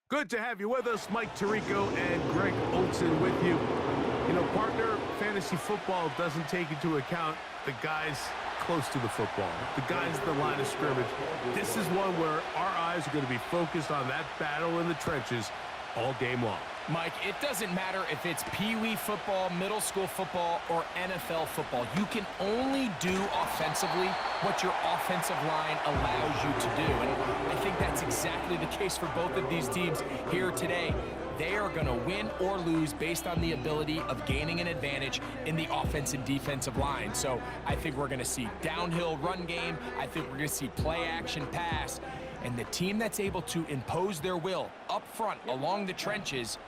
Good to have you with us. Mike Tirico and Greg Olson with you. You know, partner, fantasy football doesn't take into account the guys close to the football, the guys at the line of scrimmage. This is one where our eyes are going to be focused on that battle in the trenches all game long. Mike, it doesn't matter if it's Pee-wee football, middle school football, or NFL football. You can only do offensively what your offensive line allows you to do. And I think that's exactly the case for both of these teams here today. They are going to win or lose based on the ability of gaining an advantage in the offense and defensive line. So I think we're going to see downhill run game. I think we're going to see play action pass. And the team that's able to impose their will up front along the trenches,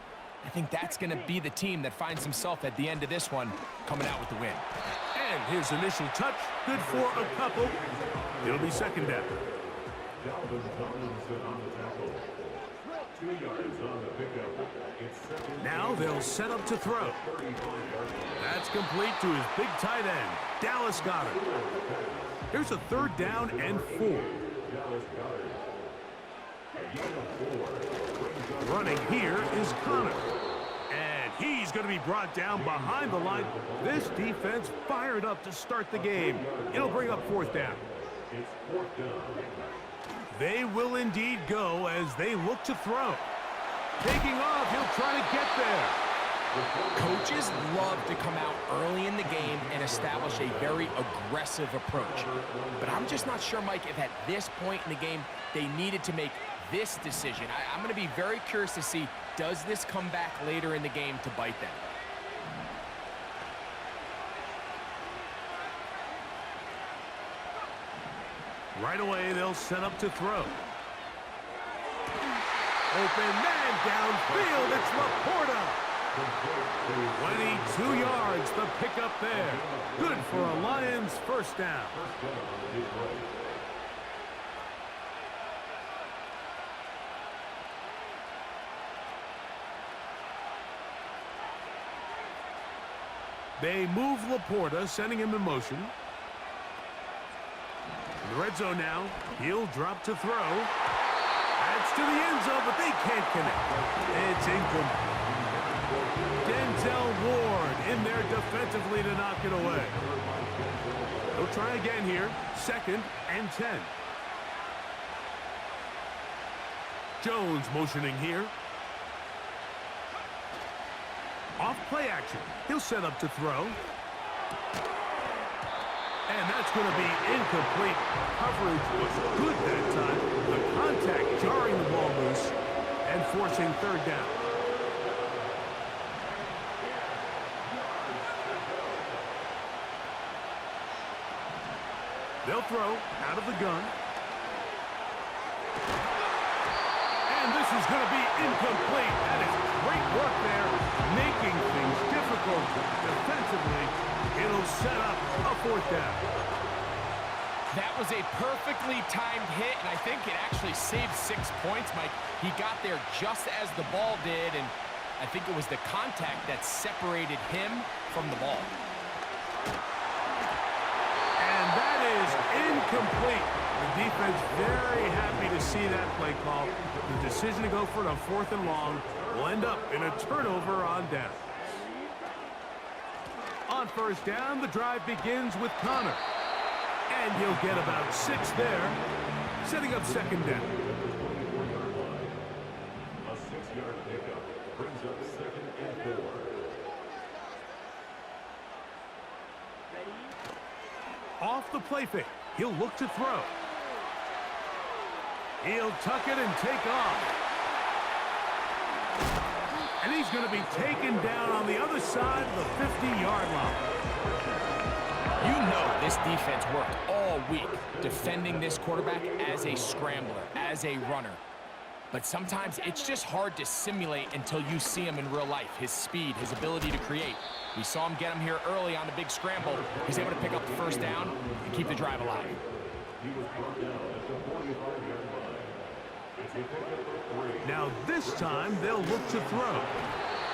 I think that's going to be the team that finds himself at the end of this one coming out with the win. And his initial touch, good for a couple. It'll be second down. Now they'll set up to throw. That's complete to his big tight end, Dallas Goedert. Here's a third down and 4. Running here is Connor. And he's going to be brought down behind the line. This defense fired up to start the game. It'll bring up fourth down. They will indeed go as they look to throw. Taking off, he'll try to get there. Coaches love to come out early in the game and establish a very aggressive approach. But I'm just not sure, Mike, if at this point in the game they needed to make this decision. I'm going to be very curious to see, does this come back later in the game to bite them? Right away, they'll set up to throw. Open man downfield, it's Laporta. 22 yards, the pickup there. Good for a Lions first down. They move Laporta, sending him in motion. In the red zone now, he'll drop to throw. That's to the end zone, but they can't connect. It's incomplete. Denzel Ward in there defensively to knock it away. They'll try again here, 2nd and 10. Jones motioning here. Off play action. He'll set up to throw. And that's going to be incomplete. Coverage was good that time. The contact jarring the ball loose and forcing third down. They'll throw out of the gun. And this is going to be incomplete. That is great work there, making things difficult defensively. It'll set up a fourth down. That was a perfectly timed hit, and I think it actually saved 6 points, Mike. He got there just as the ball did, and I think it was the contact that separated him from the ball. And that is incomplete. The defense very happy to see that play call. The decision to go for it on 4th and long will end up in a turnover on down. On first down, the drive begins with Connor. And he'll get about 6 there, setting up second down. A 6-yard pickup brings up 2nd and 4. Off the play fake, he'll look to throw. He'll tuck it and take off. And he's going to be taken down on the other side of the 50-yard line. You know this defense worked all week defending this quarterback as a scrambler, as a runner. But sometimes it's just hard to simulate until you see him in real life. His speed, his ability to create. We saw him get him here early on the big scramble. He's able to pick up the first down and keep the drive alive. He was brought down at the 45-yard line. It's a pickup of 3. Now this time they'll look to throw.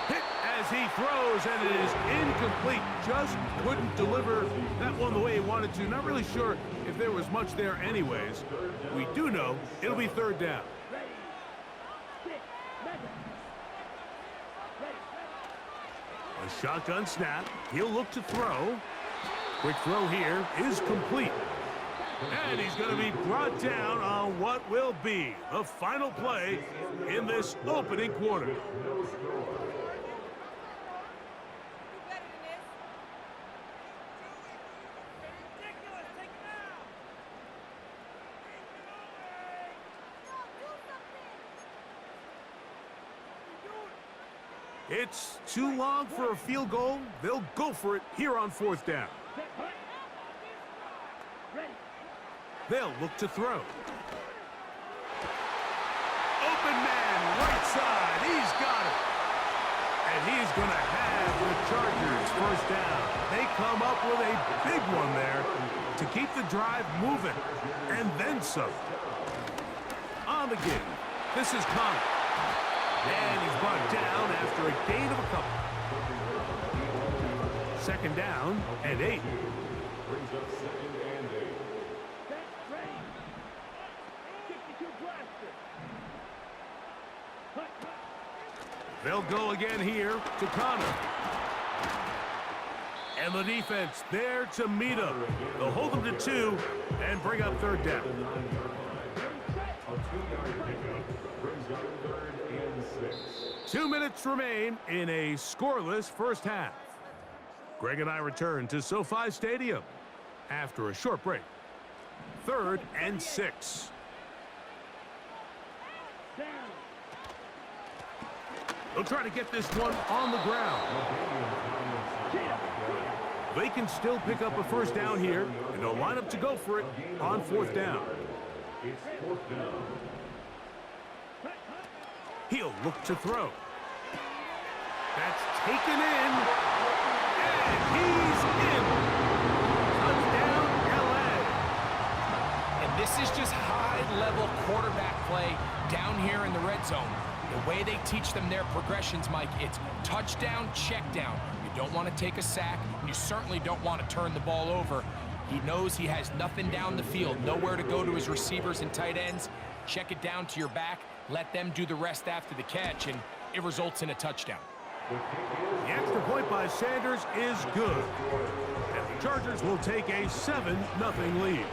Hit as he throws, and it is incomplete. Just couldn't deliver that one the way he wanted to. Not really sure if there was much there anyways. We do know it'll be third down. A shotgun snap. He'll look to throw. Quick throw here is complete. And he's going to be brought down on what will be the final play in this opening quarter. It's too long for a field goal. They'll go for it here on fourth down. They'll look to throw. Open man, right side. He's got it. And he's going to have the Chargers first down. They come up with a big one there to keep the drive moving. And then some. On the give. This is Connor. And he's brought down after a gain of a couple. Second down and 8. Brings up second and 8. They'll go again here to Connor. And the defense there to meet him. They'll hold them to 2 and bring up third down. A 2-yard pickup brings up third and 6. 2 minutes remain in a scoreless first half. Greg and I return to SoFi Stadium after a short break. Third and 6. They'll try to get this one on the ground. They can still pick up a first down here, and they'll line up to go for it on fourth down. It's fourth down. He'll look to throw. That's taken in, and he's in. Touchdown, LA. And this is just high-level quarterback play down here in the red zone. The way they teach them their progressions, Mike, it's touchdown, check down. You don't want to take a sack, and you certainly don't want to turn the ball over. He knows he has nothing down the field, nowhere to go to his receivers and tight ends. Check it down to your back, let them do the rest after the catch, and it results in a touchdown. The extra point by Sanders is good. And the Chargers will take a 7-0 lead.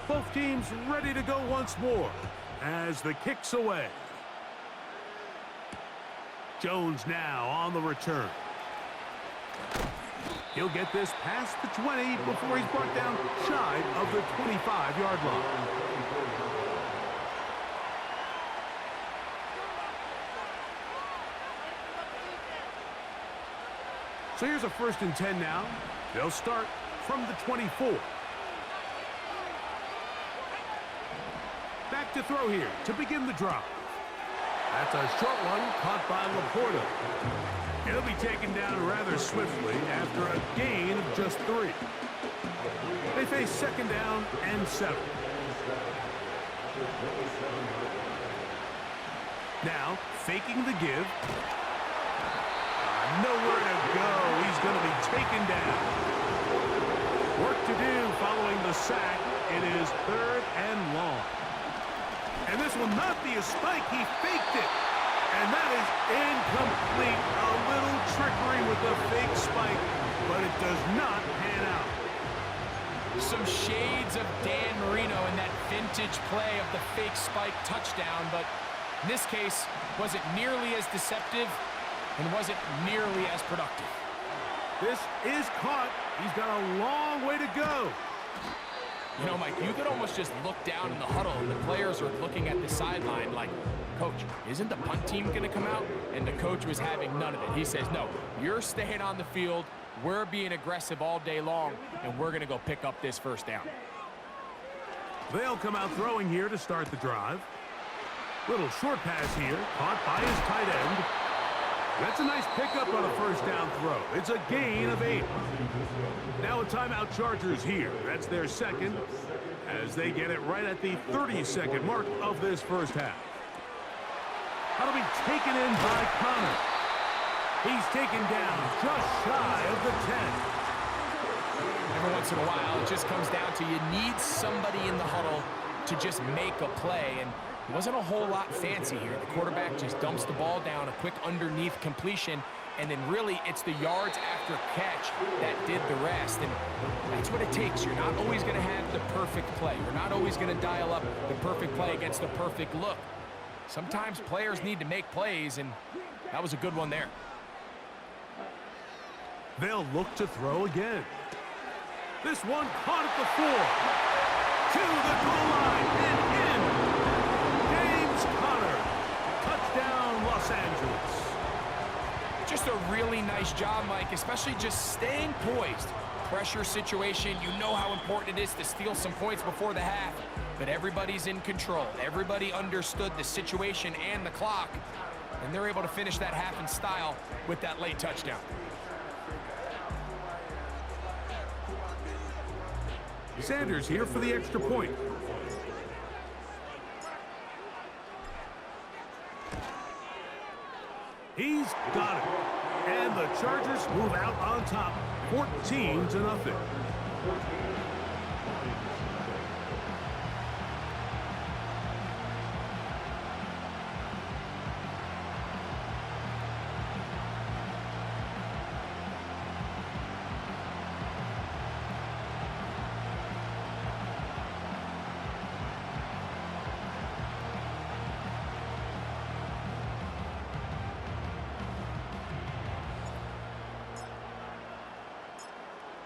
Both teams ready to go once more as the kick's away. Jones now on the return. He'll get this past the 20 before he's brought down shy of the 25-yard line. So here's a 1st and 10 now. They'll start from the 24. Back to throw here to begin the drive. That's a short one caught by Laporta. He'll be taken down rather swiftly after a gain of just 3. They face second down and 7. Now, faking the give. Nowhere to go. He's going to be taken down. Work to do following the sack. It is 3rd and long. And this will not be a spike. He faked it. And that is incomplete. A little trickery with the fake spike, but it does not pan out. Some shades of Dan Marino in that vintage play of the fake spike touchdown, but in this case, wasn't nearly as deceptive and wasn't nearly as productive. This is caught. He's got a long way to go. You know, Mike, you could almost just look down in the huddle, and the players are looking at the sideline like, Coach, isn't the punt team going to come out? And the coach was having none of it. He says, no, you're staying on the field. We're being aggressive all day long, and we're going to go pick up this first down. They'll come out throwing here to start the drive. Little short pass here, caught by his tight end. That's a nice pickup on a first down throw. It's a gain of 8. Now a timeout Chargers here. That's their second as they get it right at the 30-second mark of this first half. That'll be taken in by Connor. He's taken down just shy of the 10. Every once in a while, it just comes down to you need somebody in the huddle to just make a play, and it wasn't a whole lot fancy here. The quarterback just dumps the ball down, a quick underneath completion, and then really it's the yards after catch that did the rest, and that's what it takes. You're not always going to have the perfect play. You're not always going to dial up the perfect play against the perfect look. Sometimes players need to make plays, and that was a good one there. They'll look to throw again. This one caught at the 4. To the goal line and in. James Conner. Touchdown, Los Angeles. Just a really nice job, Mike, especially just staying poised. Pressure situation, you know how important it is to steal some points before the half, but everybody's in control. Everybody understood the situation and the clock, and they're able to finish that half in style with that late touchdown. Sanders here for the extra point. He's got it. And the Chargers move out on top, 14-0.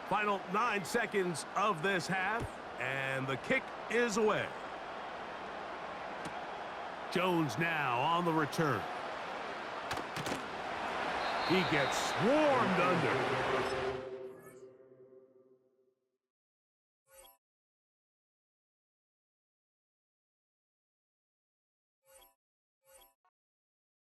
Final 9 seconds of this half, and the kick is away. Jones now on the return. He gets swarmed under.